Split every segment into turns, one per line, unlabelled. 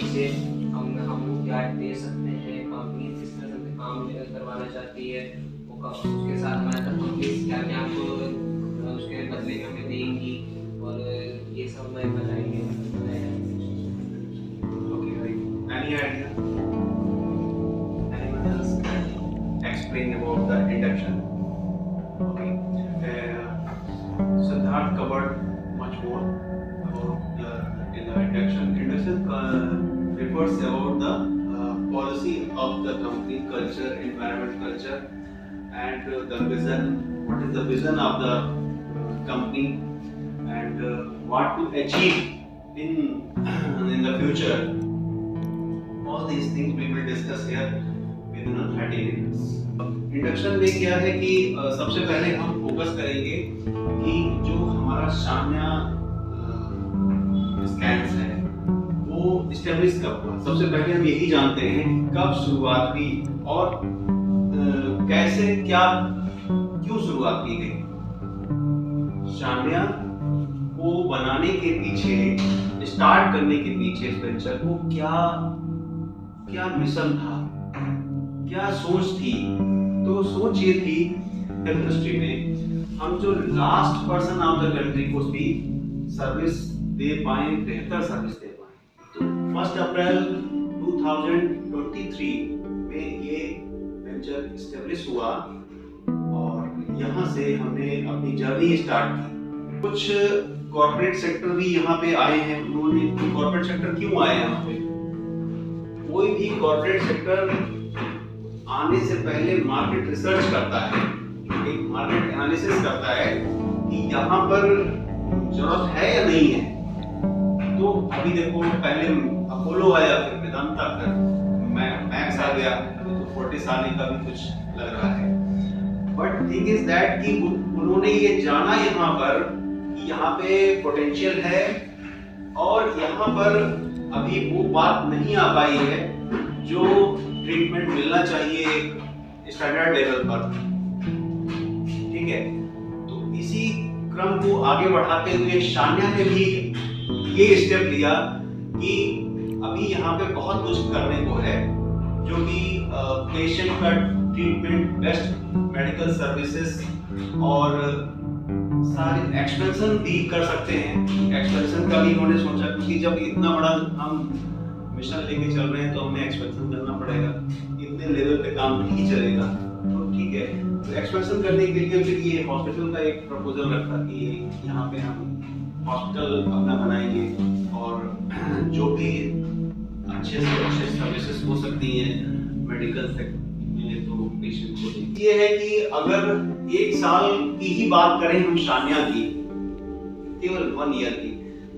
से हम क्या दे सकते हैं, कंपनी किस तरह से काम करवाना चाहती है, वो उसके साथ हमारे कंपनी क्या क्या उसके बदले में हमें देंगी, और ये सब मैं बताएंगे।
Okay, right. Any idea? Anyone else can explain about the induction? Okay. Siddharth covered much more about in the induction. Induction refers about the policy of the company culture, environment culture, and the vision. What is the vision of the company, and what to achieve in the future. All these things we will discuss here within 30 minutes. Induction में क्या है कि सबसे पहले हम focus करेंगे कि जो हमारा शान्या स्कैन्स है वो इस्टेब्लिश कब हुआ। सबसे पहले हम यही जानते हैं कब शुरुआत हुई और कैसे क्या क्यों शुरुआत की गई। शान्या को बनाने के पीछे, स्टार्ट करने के पीछे इस वेंचर को क्या मिशन था, क्या सोच थी। तो सोच ये थी हेल्थ इंडस्ट्री में हम जो last person of the country को भी सर्विस दे पाए, बेहतर सर्विस दे पाए। तो 1 अप्रैल 2023 में ये वेंचर एस्टेब्लिश हुआ और यहाँ से हमने अपनी जर्नी स्टार्ट की। कुछ कॉर्पोरेट सेक्टर भी यहाँ पे आए हैं। उन्होंने कॉर्पोरेट सेक्टर क्यों आए यहाँ पे? कोई भी कॉर्पोरेट सेक्टर आने से पहले मार्केट रिसर्च करता है, एक मार्केट एनालिसिस करता है कि यहाँ पर जरूरत है या नहीं है। तो अभी देखो, पहले अपोलो आया, फिर वेदांता, फिर मैक्स आ गया, अभी तो फोर्टिस आने का भी कुछ लग रहा है। बट थिंग इज दैट कि उन्होंने ये जाना यहाँ पर कि यहाँ पे पोटेंशियल है और यहाँ पर अभी वो बात नहीं आ पाई है जो ट्रीटमेंट मिलना चाहिए एक स्टैंडर्ड लेवल पर। ठीक है, तो इसी क्रम को आगे बढ़ाते हुए शान्या ने भी ये स्टेप लिया कि अभी यहाँ पे बहुत कुछ करने को है, जो कि पेशेंट का ट्रीटमेंट, बेस्ट मेडिकल सर्विसेज और सारे एक्सपेंशन भी कर सकते हैं। एक्सपेंशन का भी उन्होंने सोचा, क्योंकि जब इतना बड़ा हम मिशन लेके चल रहे हैं तो हमें एक्सपेंशन करना पड़ेगा, इतने लेवल पे काम नहीं चलेगा। तो ठीक है, तो एक्सपेंशन करने के लिए फिर ये हॉस्पिटल का एक प्रपोजल रखा कि यहाँ पे हम हॉस्पिटल अपना बनाएंगे और जो भी अच्छे से अच्छे सर्विसेज हो सकती हैं मेडिकल सेक्टर में, तो पेशेंट को ये है कि अगर 1 साल की ही बात करें हम शान्या की, केवल 1 ईयर की,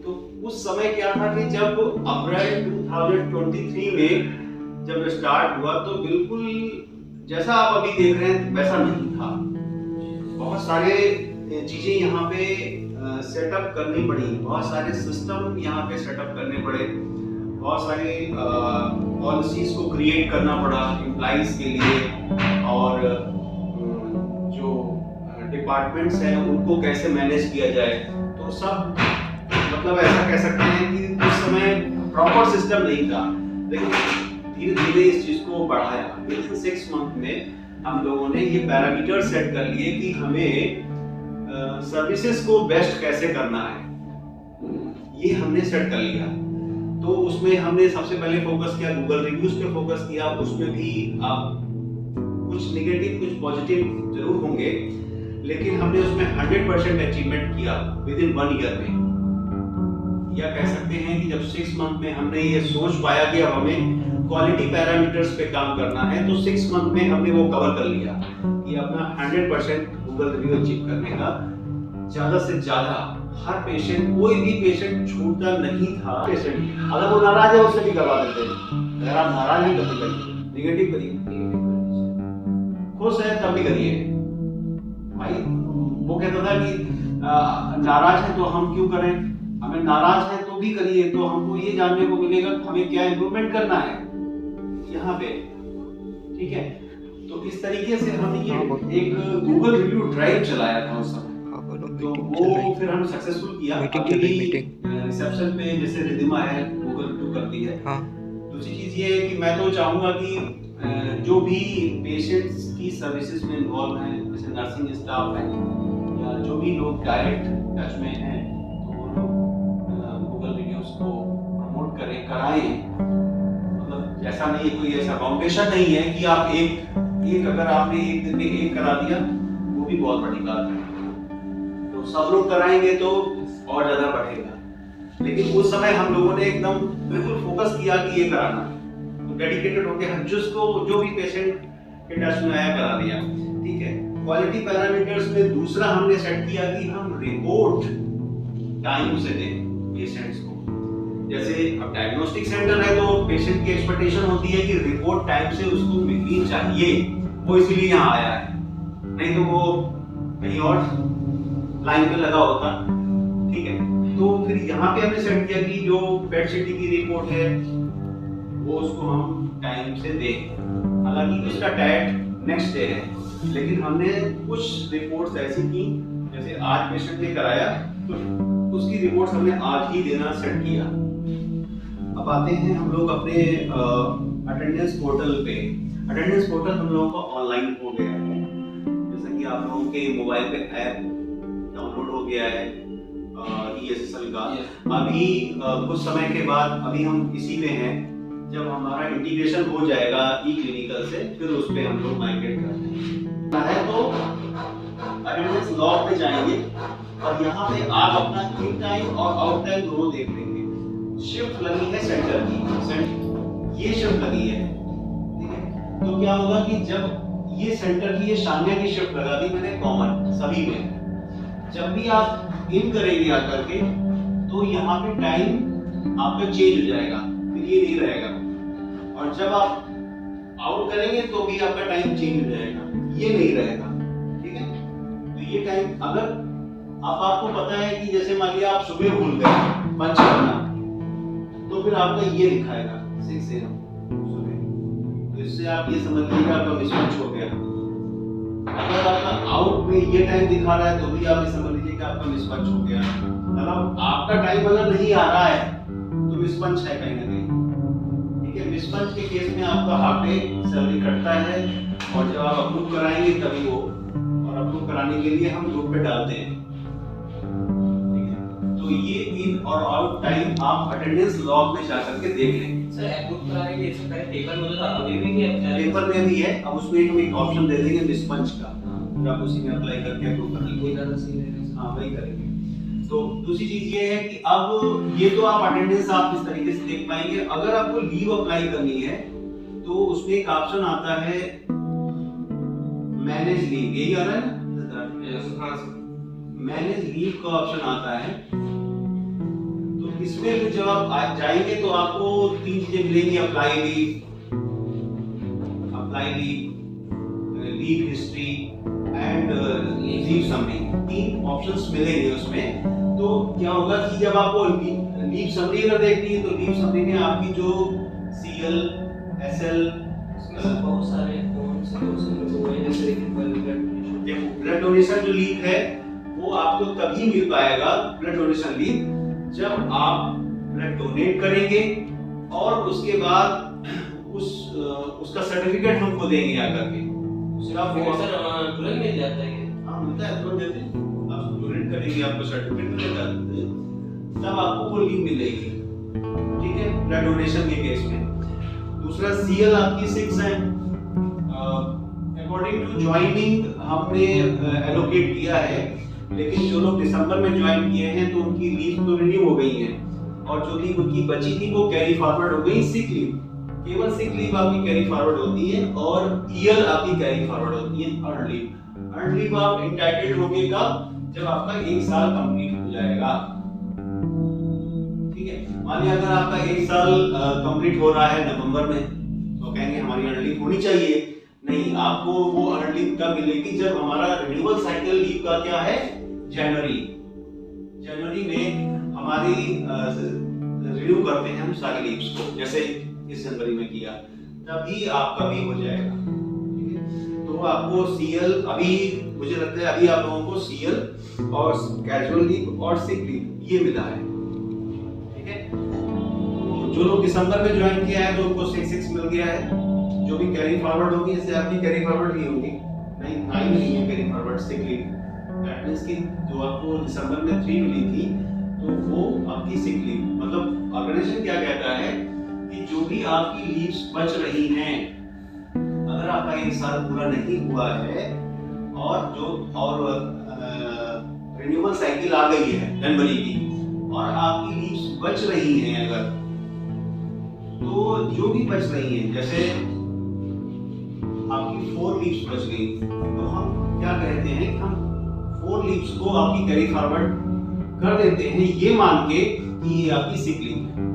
तो उस समय क्या था कि जब अप्रैल 2023 में जब स्टार्ट हुआ तो बिल्कुल जैसा आप अभी देख रहे हैं वैसा नहीं था। बहुत सारे चीजें यहाँ पे सेटअप करनी पड़ी, बहुत सारे सिस्टम यहाँ पे सेटअप करने पड़े, बहुत सारे पॉलिसीज को क्रिएट करना पड़ा एम्प्लॉइज के लिए, और जो डिपार्टमेंट्स हैं उनको कैसे मैनेज किया जाए। तो सब मतलब ऐसा कह सकते हैं कि उस समय प्रॉपर सिस्टम नहीं था, लेकिन धीरे धीरे इस चीज को बढ़ाया। विदिन 6 मंथ में हम लोगों ने ये पैरामीटर सेट कर लिए कि हमें सर्विसेज को बेस्ट कैसे करना है, ये हमने सेट कर लिया। तो उसमें हमने सबसे पहले फोकस किया, गूगल रिव्यूज पे फोकस किया। उसमें भी आप कुछ नेगेटिव कुछ पॉजिटिव जरूर होंगे, लेकिन हमने उसमें 100% अचीवमेंट किया विदिन 1 ईयर में। या कह सकते हैं कि जब 6 मंथ में हमने ये सोच पाया कि अब हमें क्वालिटी पैरामीटर्स पे काम करना है, तो 6 मंथ में हमने वो कवर कर लिया कि अपना 100% गूगल रिव्यू अचीव करने का। ज्यादा से ज्यादा हर पेशेंट, कोई भी पेशेंट छूटता नहीं था। पेशेंट अगर वो नाराज है उससे भी करवा देते हैं, अगर आप नाराज नहीं करते करिए, नेगेटिव करिए, खुश है तब भी करिए। भाई वो कहता था कि नाराज है तो हम क्यों करें, हमें नाराज है तो भी करिए, तो हमको ये जानने को मिलेगा हमें क्या इम्प्रूवमेंट करना है यहाँ पे। ठीक है, तो इस तरीके से हमने ये एक गूगल रिव्यू ड्राइव चलाया था उस समय। तो वो फिर हम सक्सेसफुल किया। अभी रिसेप्शन पे जैसे रिदिमा है गूगल रिव्यू करने होती है।
हाँ।
दूसरी चीज ये है कि मैं तो चाहूंगा कि जो भी पेशेंट्स की सर्विसेज में इन्वॉल्व हैं, जैसे नर्सिंग स्टाफ है या जो भी लोग डायरेक्ट टच में हैं, तो वो लोग गूगल वीडियोस को प्रमोट कराएं। मतलब ऐसा नहीं है, कोई ऐसा फाउंडेशन नहीं है कि आप एक अगर आपने एक दिन में एक करा दिया वो भी बहुत बड़ी बात है, तो सब लोग कराएंगे तो और ज्यादा बढ़ेगा। लेकिन उस समय हम लोगों ने एकदम बिल्कुल फोकस किया कि ये कराना, तो डेडिकेटेड होकर जिसको जो भी पेशेंट के टच में आया करा दिया। ठीक है, क्वालिटी पैरामीटर्स में दूसरा हमने सेट किया कि हम रिपोर्ट टाइम से दें पेशेंट्स को। जैसे अब डायग्नोस्टिक सेंटर है तो पेशेंट की एक्सपेक्टेशन होती है कि रिपोर्ट टाइम से उसको मिलनी चाहिए, वो इसीलिए यहाँ आया है, नहीं तो वो कहीं और लाइन पे लगा होता। ठीक है, तो फिर यहाँ पे हमने सेट किया कि जो पेट सिटी की रिपोर्ट है वो उसको हम टाइम से दें। हालांकि उसका टैग नेक्स्ट डे है, लेकिन हमने कुछ रिपोर्ट्स ऐसी की, जैसे आज पेशेंट ने कराया तो उसकी रिपोर्ट्स हमने आज ही देना सेट किया। अब आते हैं हम लोग अपने अटेंडेंस पोर्टल पे। अटेंडेंस पोर्टल हम लोगों का ऑनलाइन हो गया है, जैसा कि आप लोगों के मोबाइल पे ऐप डाउनलोड हो गया है ESSL का। अभी कुछ समय के बाद अभी हम इसी में हैं, जब हमारा इंटीग्रेशन हो जाएगा ई-क्लिनिकल से फिर उस पे हम लोग माइग्रेट करते हैं। तो अटेंडेंस लॉग पे जाएंगे और यहाँ पे आप अपना इन टाइम और आउट टाइम दोनों देख लेंगे। शिफ्ट लगी है सेंटर की, ये शिफ्ट लगी है, ठीक है। तो क्या होगा कि जब ये सेंटर की, ये शान्या की शिफ्ट लगा दी मैंने कॉमन सभी में, जब भी आप इन करेंगे आकर के तो यहाँ पे टाइम आपका चेंज हो जाएगा, फिर ये नहीं रहेगा। और जब आप आउट करेंगे तो भी आपका टाइम चेंज हो जाएगा, ये नहीं रहेगा। ठीक है, तो ये टाइम अगर आपको पता है कि जैसे मान लिया आप सुबह भूल गए पंच करना, तो फिर आपका ये दिखाएगा 6 AM सुबह, तो इससे आप ये समझ लीजिए आपका मिसमैच हो गया। अगर आपका आउट में ये टाइम दिखा रहा है तो भी आप ये समझ लीजिए कि आपका मिसमैच हो गया। मतलब आपका टाइम अगर नहीं आ रहा है तो मिसमैच है कहीं ना कहीं। ठीक है, मिसमैच के केस में आपका हाफ डे सैलरी कटता है, और जब आप अप्रूव कराएंगे तभी वो, और अप्रूव कराने के लिए हम ग्रुप पे डालते हैं। ठीक है, तो ये इन और आउट टाइम आप अटेंडेंस लॉग में जाकर के देख लेंगे।
सर अप्रूव कराने के लिए इससे पहले पेपर में था, अभी भी है,
पेपर में भी है। अब उसमें एक ऑप्शन दे देंगे मिसमैच का, फिर आप उसी में अप्लाई करके अप्रूव कर लीजिए।
ज्यादा सही रहेगा।
हाँ, वही करेंगे। तो दूसरी चीज ये है कि अब ये तो आप अटेंडेंस आप इस तरीके से देख पाएंगे। अगर आपको लीव अप्लाई करनी है तो उसमें एक ऑप्शन आता है मैनेज लीव, यही आ रहा है ना, मैनेज लीव का ऑप्शन आता है। तो इसमें फिर जब आप जाएंगे तो आपको 3 चीजें मिलेंगी, apply leave, leave history and leave summary, 3 options मिलेंगे उसमें। तो क्या होगा कि जब आपको लीव समरी अगर देखनी है तो लीव समरी में आपकी जो CL, SL,
बहुत सारे कौन से लोग हैं, जैसे
ब्लड डोनेशन जो लीव है वो आपको तभी मिल पाएगा, ब्लड डोनेशन लीव, जब आप ब्लड डोनेट करेंगे और उसके बाद उसका सर्टिफिकेट हमको देंगे आकर के।
सर तुरंत मिल जाता है।
हाँ, मिलता है, तुरंत देते हैं। आप डोनेट करेंगे, आपको सर्टिफिकेट मिलेगा, तब आपको वो लीव मिलेगी। ठीक है, ब्लड डोनेशन के केस में। दूसरा CL आपकी 6 है, अकॉर्डिंग टू ज्वाइनिंग हमने एलोकेट किया है, लेकिन जो लोग दिसंबर में ज्वाइन किए हैं तो उनकी लीव तो रिन्यू हो गई है, और जो लीव उनकी बची थी वो कैरी फॉरवर्ड हो गई। सिक लीव, केवल सिक लीव आपकी कैरी फॉरवर्ड होती है, और EL आपकी कैरी फॉरवर्ड होती है। अर्न लीव आप इंटाइटल्ड होगे कब, जब आपका 1 साल कंप्लीट हो जाएगा। ठीक है, मानिए अगर आपका 1 साल कंप्लीट हो रहा है नवंबर में, तो कहेंगे हमारी अर्न लीव होनी चाहिए। नहीं, आपको वो अर्न लीव कब मिलेगी, जब हमारा रिन्यूअल साइकिल लीव का क्या है, जनवरी में हमारी रिन्यू करते हैं हम सारी लीव्स को, जैसे इस जनवरी में किया, तभी आपका भी हो जाएगा। ठीक है, तो आपको CL अभी मुझे लगता है अभी आप लोगों को CL और कैजुअल लीव और सिक लीव ये मिला है। ठीक है, तो जो लोग दिसंबर में ज्वाइन किया है तो उनको 6 मिल गया है। जो भी कैरी फॉरवर्ड होगी, जैसे आपकी कैरी फॉरवर्ड ही होगी, नहीं है carry forward sick leave, that means कि जो आपको दिसंबर में 3 मिली थी तो वो आपकी सिक लीव, मतलब ऑर्गेनाइजेशन क्या कहता है कि जो भी आपकी लीव्स बच रही हैं, अगर आपका 1 साल पूरा नहीं हुआ है और रिन्यूअल साइकिल आ गई है जनवरी की और आपकी लीव्स बच रही हैं, अगर तो जो भी बच रही हैं, जैसे आपकी 4 लीव्स बच गई तो हम क्या कहते हैं कि हम 4 लीव्स को आपकी कैरी फॉरवर्ड कर देते हैं, ये मान के कि ये आपकी सिक लीव है।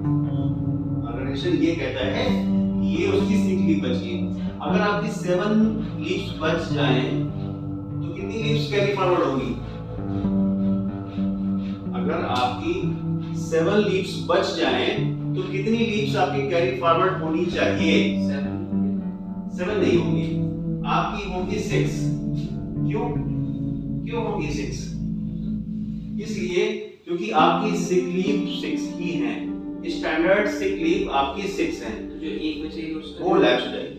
ऑर्गेनाइजेशन ये कहता है कि ये उसकी सिक लीव बची है। अगर आपकी 7 लीव्स बच जाएं तो कितनी लीव्स कैरी फॉरवर्ड होगी? अगर आपकी 7 लीव्स बच जाएं तो कितनी लीव्स आपकी कैरी फॉरवर्ड होनी चाहिए? 7 नहीं होंगी, आपकी होंगी 6। क्यों होंगी 6? इसलिए क्योंकि आपकी सिक लीव 6 ही है, स्टैंडर्ड सिक लीव आपकी 6 है,
जो एक बचे
वो लैप्स जाएगी।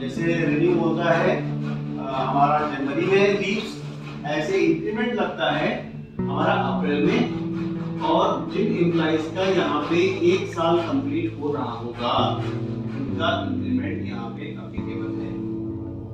जैसे रिन्यू होता है हमारा जनवरी में लीव्स, ऐसे इंक्रीमेंट लगता है हमारा अप्रैल में, और जिन एम्प्लॉइज का यहाँ पे 1 साल कंप्लीट हो रहा होगा उनका इंक्रीमेंट यहाँ पे अभी